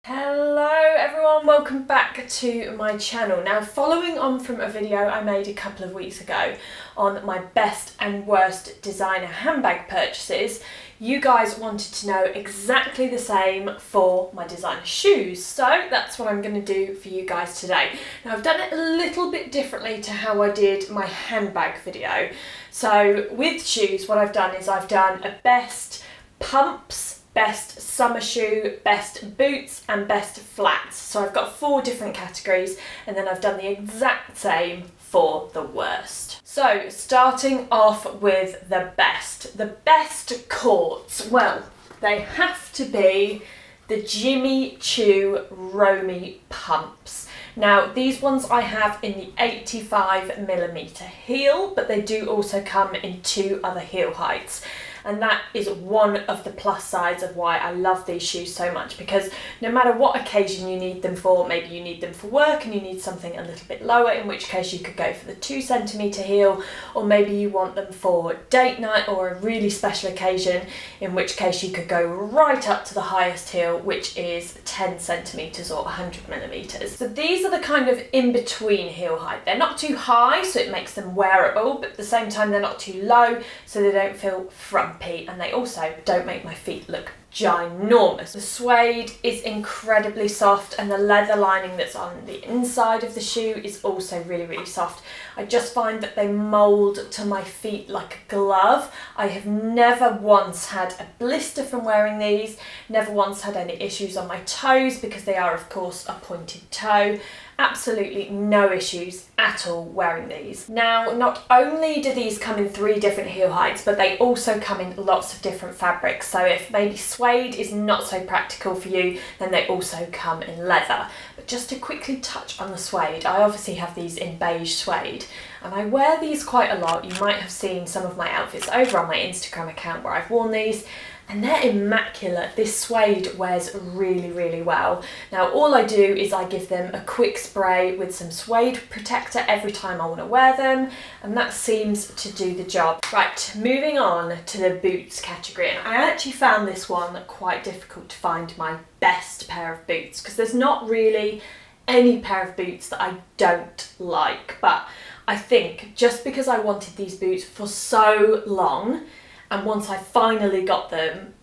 Hello everyone, welcome back to my channel. Now, following on from a video I made a couple of weeks ago on my best and worst designer handbag purchases, you guys wanted to know exactly the same for my designer shoes. So that's what I'm going to do for you guys today. Now, I've done it a little bit differently to how I did my handbag video. So with shoes, what I've done is I've done a best pumps, best summer shoe, best boots and best flats. So I've got 4 different categories, and then I've done the exact same for the worst. So starting off with the best courts, well, they have to be the Jimmy Choo Romy pumps. Now, these ones I have in the 85mm heel, but they do also come in 2 other heel heights. And that is one of the plus sides of why I love these shoes so much, because no matter what occasion you need them for, maybe you need them for work and you need something a little bit lower, in which case you could go for the 2cm heel, or maybe you want them for date night or a really special occasion, in which case you could go right up to the highest heel, which is 10cm or 100mm. So these are the kind of in-between heel height. They're not too high, so it makes them wearable, but at the same time they're not too low, so they don't feel frumpy, and they also don't make my feet look ginormous. The suede is incredibly soft, and the leather lining that's on the inside of the shoe is also really soft. I just find that they mould to my feet like a glove. I have never once had a blister from wearing these, never once had any issues on my toes, because they are of course a pointed toe. Absolutely no issues at all wearing these. Now, not only do these come in 3 different heel heights, but they also come in lots of different fabrics. So if maybe suede is not so practical for you, then they also come in leather. But just to quickly touch on the suede, I obviously have these in beige suede, and I wear these quite a lot. You might have seen some of my outfits over on my Instagram account where I've worn these, and they're immaculate. This suede wears really well. Now, all I do is I give them a quick spray with some suede protector every time I want to wear them, and that seems to do the job. Right, moving on to the boots category, and I actually found this one quite difficult to find my best pair of boots, because there's not really any pair of boots that I don't like, but I think just because I wanted these boots for so long, and once I finally got them,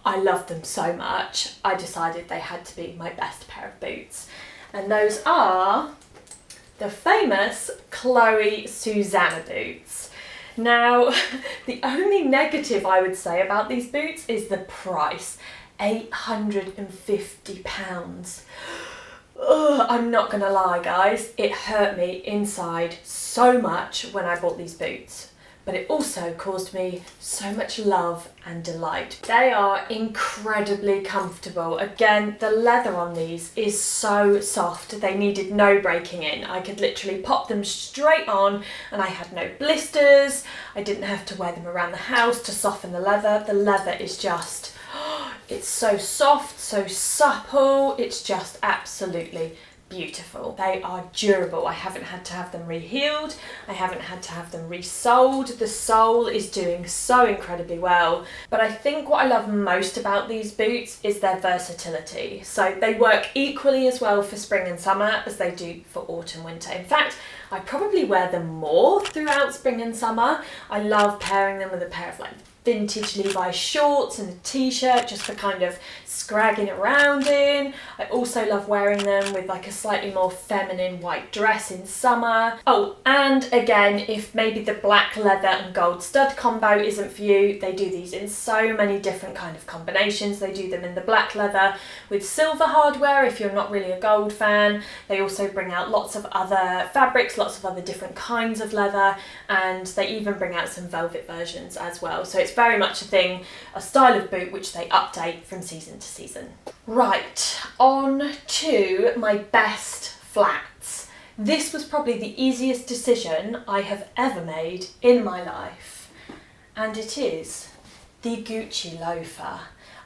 I loved them so much, I decided they had to be my best pair of boots. And those are the famous Chloe Susanna boots. Now, the only negative I would say about these boots is the price, £850. Ugh, I'm not gonna lie guys, it hurt me inside so much when I bought these boots. But it also caused me so much love and delight. They are incredibly comfortable. Again, the leather on these is so soft. They needed no breaking in. I could literally pop them straight on, and I had no blisters. I didn't have to wear them around the house to soften the leather. The leather is just, it's so soft, so supple. It's just absolutely beautiful. They are durable. I haven't had to have them rehealed. I haven't had to have them resoled. The sole is doing so incredibly well. But I think what I love most about these boots is their versatility. So they work equally as well for spring and summer as they do for autumn, winter. In fact, I probably wear them more throughout spring and summer. I love pairing them with a pair of like vintage Levi's shorts and a t-shirt, just for kind of scragging around in. I also love wearing them with like a slightly more feminine white dress in summer. Oh, and again, if maybe the black leather and gold stud combo isn't for you, they do these in so many different kind of combinations. They do them in the black leather with silver hardware if you're not really a gold fan. They also bring out lots of other fabrics, lots of other different kinds of leather, and they even bring out some velvet versions as well. So it's very much a thing, a style of boot which they update from season to season. Right, on to my best flats. This was probably the easiest decision I have ever made in my life, and it is the Gucci loafer.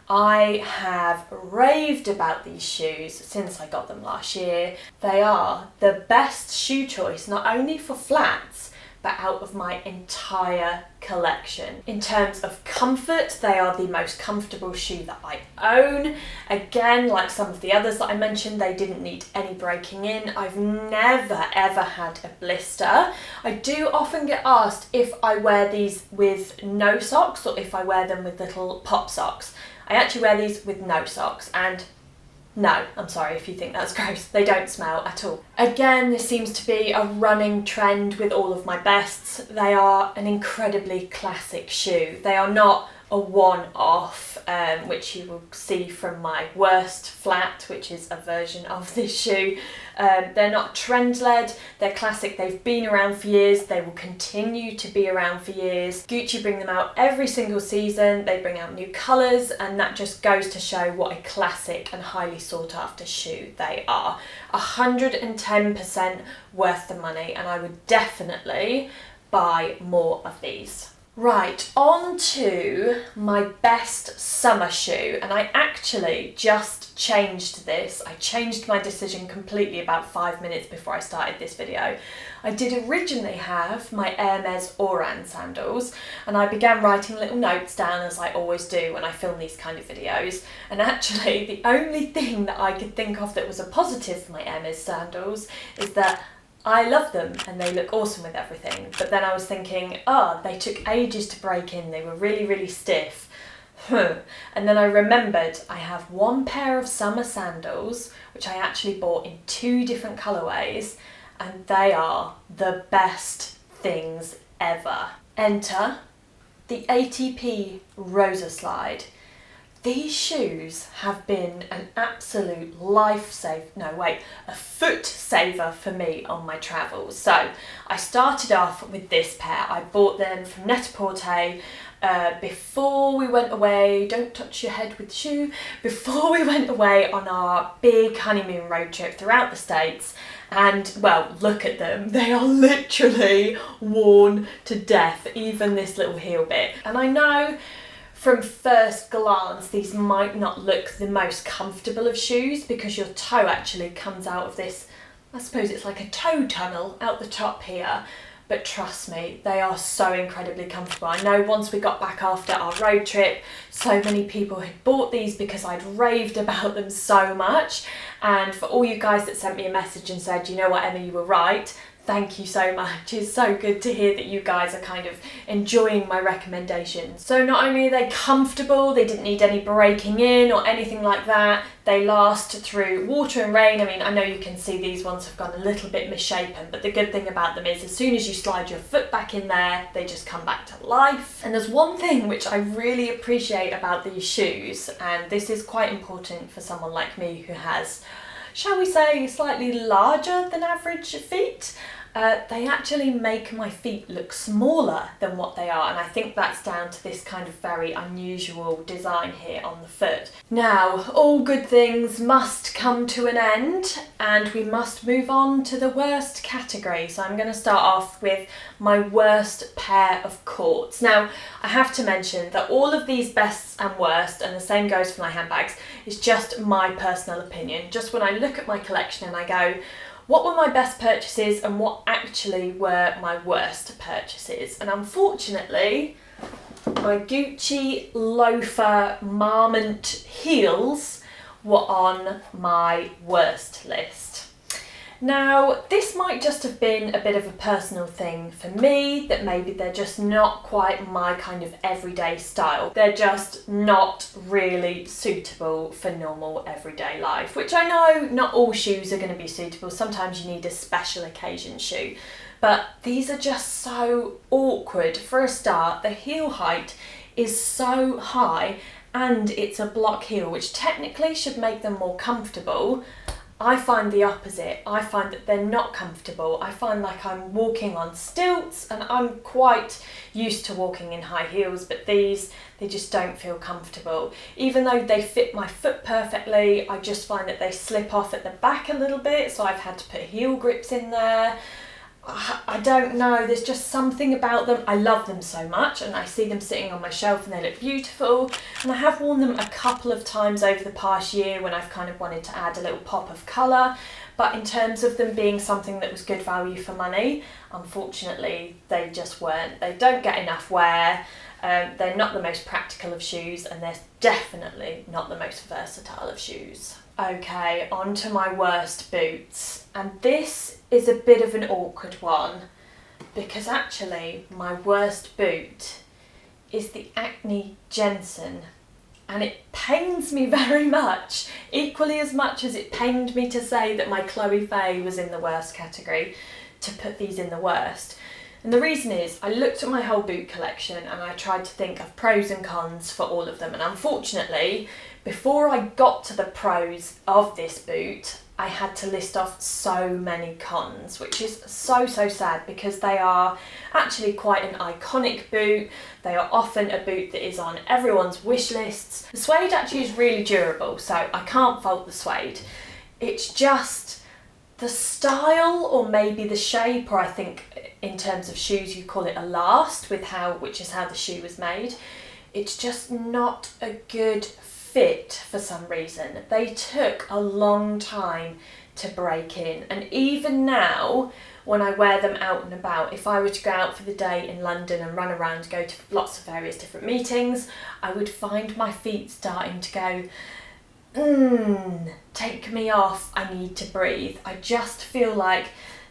I have raved about these shoes since I got them last year. They are the best shoe choice, not only for flats, but out of my entire collection. In terms of comfort, they are the most comfortable shoe that I own. Again, like some of the others that I mentioned, they didn't need any breaking in. I've never ever had a blister. I do often get asked if I wear these with no socks or if I wear them with little pop socks. I actually wear these with no socks, and no, I'm sorry if you think that's gross. They don't smell at all. Again, this seems to be a running trend with all of my bests. They are an incredibly classic shoe. They are not a one-off, which you will see from my worst flat, which is a version of this shoe. They're not trend-led, they're classic, they've been around for years, they will continue to be around for years. Gucci bring them out every single season, they bring out new colours, and that just goes to show what a classic and highly sought after shoe they are. 110% worth the money, and I would definitely buy more of these. Right, on to my best summer shoe, and I actually just changed this. I changed my decision completely about 5 minutes before I started this video. I did originally have my Hermes Oran sandals, and I began writing little notes down, as I always do when I film these kind of videos, and actually the only thing that I could think of that was a positive for my Hermes sandals is that I love them and they look awesome with everything, but then I was thinking, they took ages to break in, they were really, really stiff. And then I remembered I have one pair of summer sandals, which I actually bought in 2 different colourways, and they are the best things ever. Enter the ATP Rosa Slide. These shoes have been an absolute a foot saver for me on my travels. So I started off with this pair. I bought them from Net-a-Porter before we went away. Don't touch your head with the shoe. Before we went away on our big honeymoon road trip throughout the States. And well, look at them. They are literally worn to death, even this little heel bit. And I know from first glance, these might not look the most comfortable of shoes because your toe actually comes out of this, I suppose it's like a toe tunnel out the top here. But trust me, they are so incredibly comfortable. I know once we got back after our road trip, so many people had bought these because I'd raved about them so much. And for all you guys that sent me a message and said, you know what, Emma, you were right, thank you so much. It's so good to hear that you guys are kind of enjoying my recommendations. So not only are they comfortable, they didn't need any breaking in or anything like that. They last through water and rain. I mean, I know you can see these ones have gone a little bit misshapen, but the good thing about them is as soon as you slide your foot back in there, they just come back to life. And there's one thing which I really appreciate about these shoes, and this is quite important for someone like me who has, shall we say, slightly larger than average feet. They actually make my feet look smaller than what they are, and I think that's down to this kind of very unusual design here on the foot. Now, all good things must come to an end, and we must move on to the worst category. So I'm going to start off with my worst pair of courts. Now, I have to mention that all of these bests and worst, and the same goes for my handbags, is just my personal opinion. Just when I look at my collection and I go, what were my best purchases and what actually were my worst purchases? And unfortunately, my Gucci loafer marmont heels were on my worst list. Now, this might just have been a bit of a personal thing for me, that maybe they're just not quite my kind of everyday style. They're just not really suitable for normal everyday life, which I know not all shoes are going to be suitable. Sometimes you need a special occasion shoe, but these are just so awkward. For a start, the heel height is so high and it's a block heel, which technically should make them more comfortable. I find the opposite. I find that they're not comfortable. I find like I'm walking on stilts, and I'm quite used to walking in high heels, but these, they just don't feel comfortable. Even though they fit my foot perfectly, I just find that they slip off at the back a little bit, so I've had to put heel grips in there. I don't know, there's just something about them. I love them so much, and I see them sitting on my shelf and they look beautiful. And I have worn them a couple of times over the past year when I've kind of wanted to add a little pop of colour. But in terms of them being something that was good value for money, unfortunately, they just weren't. They don't get enough wear. They're not the most practical of shoes, and they're definitely not the most versatile of shoes. Okay, on to my worst boots. And this is a bit of an awkward one, because actually my worst boot is the Acne Jensen. And it pains me very much, equally as much as it pained me to say that my Chloe Faye was in the worst category, to put these in the worst. And the reason is, I looked at my whole boot collection and I tried to think of pros and cons for all of them. And unfortunately, before I got to the pros of this boot, I had to list off so many cons, which is so sad, because they are actually quite an iconic boot. They are often a boot that is on everyone's wish lists. The suede actually is really durable, so I can't fault the suede. It's just the style, or maybe the shape, or I think in terms of shoes you call it a last, which is how the shoe was made. It's just not a good fit for some reason. They took a long time to break in, and even now when I wear them out and about, if I were to go out for the day in London and run around, go to lots of various different meetings, I would find my feet starting to go, take me off, I need to breathe. I just feel like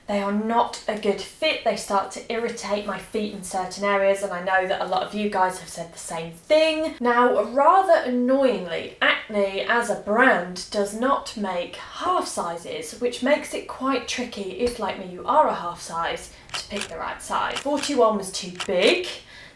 they are not a good fit. They start to irritate my feet in certain areas, and I know that a lot of you guys have said the same thing. Now, rather annoyingly, Acne as a brand does not make half sizes, which makes it quite tricky if, like me, you are a half size, to pick the right size. 41 was too big.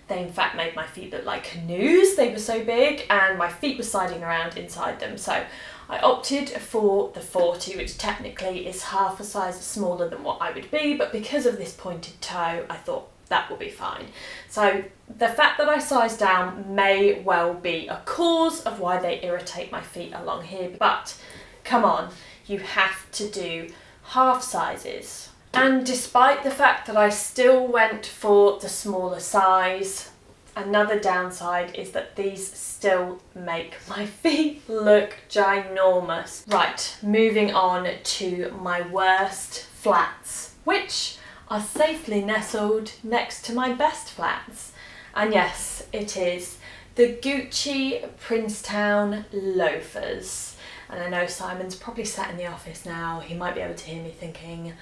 They in fact made my feet look like canoes, they were so big, and my feet were sliding around inside them. So I opted for the 40, which technically is half a size smaller than what I would be, but because of this pointed toe, I thought that will be fine. So the fact that I sized down may well be a cause of why they irritate my feet along here, but come on, you have to do half sizes. And despite the fact that I still went for the smaller size, another downside is that these still make my feet look ginormous. Right, moving on to my worst flats, which are safely nestled next to my best flats. And yes, it is the Gucci Princetown loafers. And I know Simon's probably sat in the office now. He might be able to hear me thinking,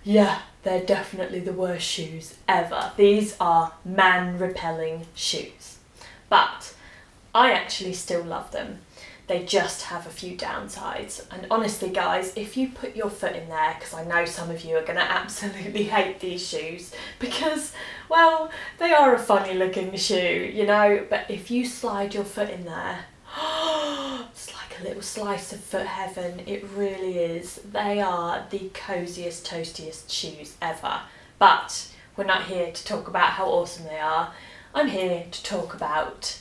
yeah, they're definitely the worst shoes ever. These are man-repelling shoes. But I actually still love them. They just have a few downsides. And honestly, guys, if you put your foot in there, because I know some of you are going to absolutely hate these shoes, because, well, they are a funny looking shoe, you know, but if you slide your foot in there, it's like a little slice of foot heaven. It really is. They are the coziest, toastiest shoes ever. But we're not here to talk about how awesome they are. I'm here to talk about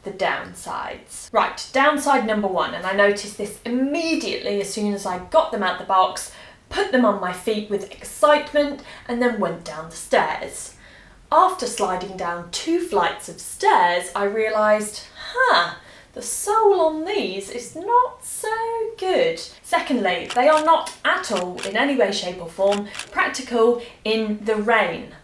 the downsides. Right, downside number one, and I noticed this immediately as soon as I got them out the box, put them on my feet with excitement, and then went down the stairs. After sliding down 2 flights of stairs, I realised, the sole on these is not so good. Secondly, they are not at all, in any way, shape or form, practical in the rain.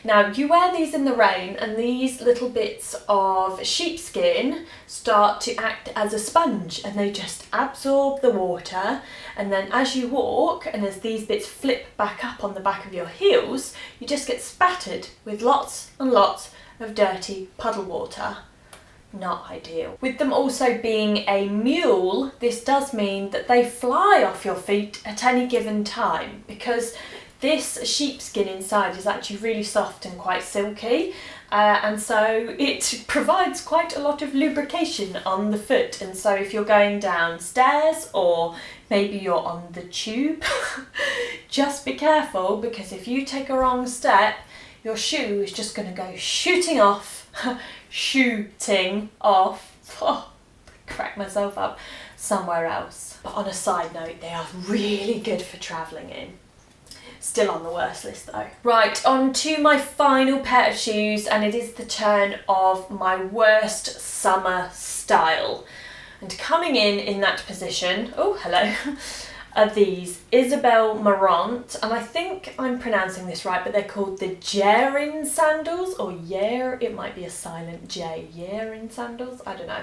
Now, you wear these in the rain and these little bits of sheepskin start to act as a sponge, and they just absorb the water, and then as you walk and as these bits flip back up on the back of your heels, you just get spattered with lots and lots of dirty puddle water. Not ideal. With them also being a mule, this does mean that they fly off your feet at any given time, because this sheepskin inside is actually really soft and quite silky, and so it provides quite a lot of lubrication on the foot. And so if you're going downstairs or maybe you're on the tube, just be careful, because if you take a wrong step, your shoe is just going to go shooting off, crack myself up, somewhere else. But on a side note, they are really good for travelling in. Still on the worst list though. Right, on to my final pair of shoes, and it is the turn of my worst summer style. And coming in that position, oh hello, are these Isabel Marant, and I think I'm pronouncing this right, but they're called the Yerin sandals, or Yer, it might be a silent J, Yerin sandals, I don't know.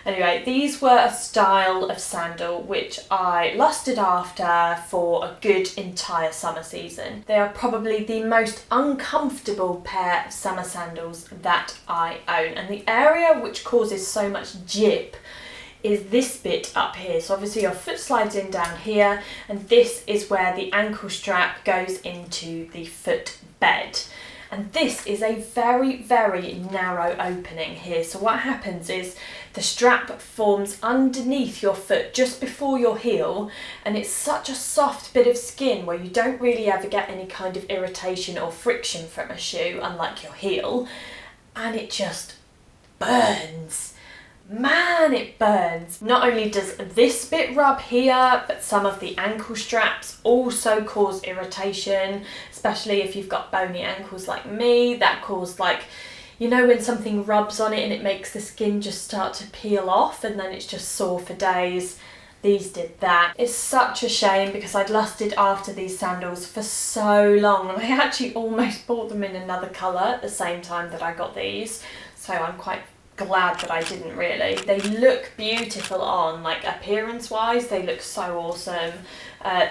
Anyway, these were a style of sandal which I lusted after for a good entire summer season. They are probably the most uncomfortable pair of summer sandals that I own, and the area which causes so much jip is this bit up here. So obviously your foot slides in down here, and this is where the ankle strap goes into the foot bed. And this is a very, very narrow opening here. So what happens is the strap forms underneath your foot just before your heel, and it's such a soft bit of skin where you don't really ever get any kind of irritation or friction from a shoe, unlike your heel, and it just burns. Man, it burns. Not only does this bit rub here, but some of the ankle straps also cause irritation, especially if you've got bony ankles like me. That cause, like, you know, when something rubs on it and it makes the skin just start to peel off and then it's just sore for days. These did that. It's such a shame because I'd lusted after these sandals for so long, and I actually almost bought them in another colour at the same time that I got these, so I'm quite glad that I didn't really. They look beautiful on, like, appearance wise, they look so awesome.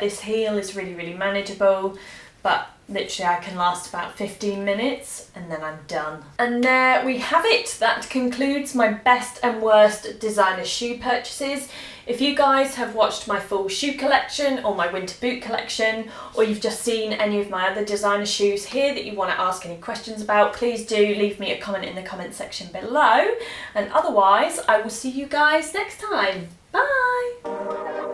This heel is really, really manageable, but literally I can last about 15 minutes and then I'm done. And there we have it. That concludes my best and worst designer shoe purchases. If you guys have watched my full shoe collection or my winter boot collection, or you've just seen any of my other designer shoes here that you want to ask any questions about, please do leave me a comment in the comment section below. And otherwise, I will see you guys next time. Bye!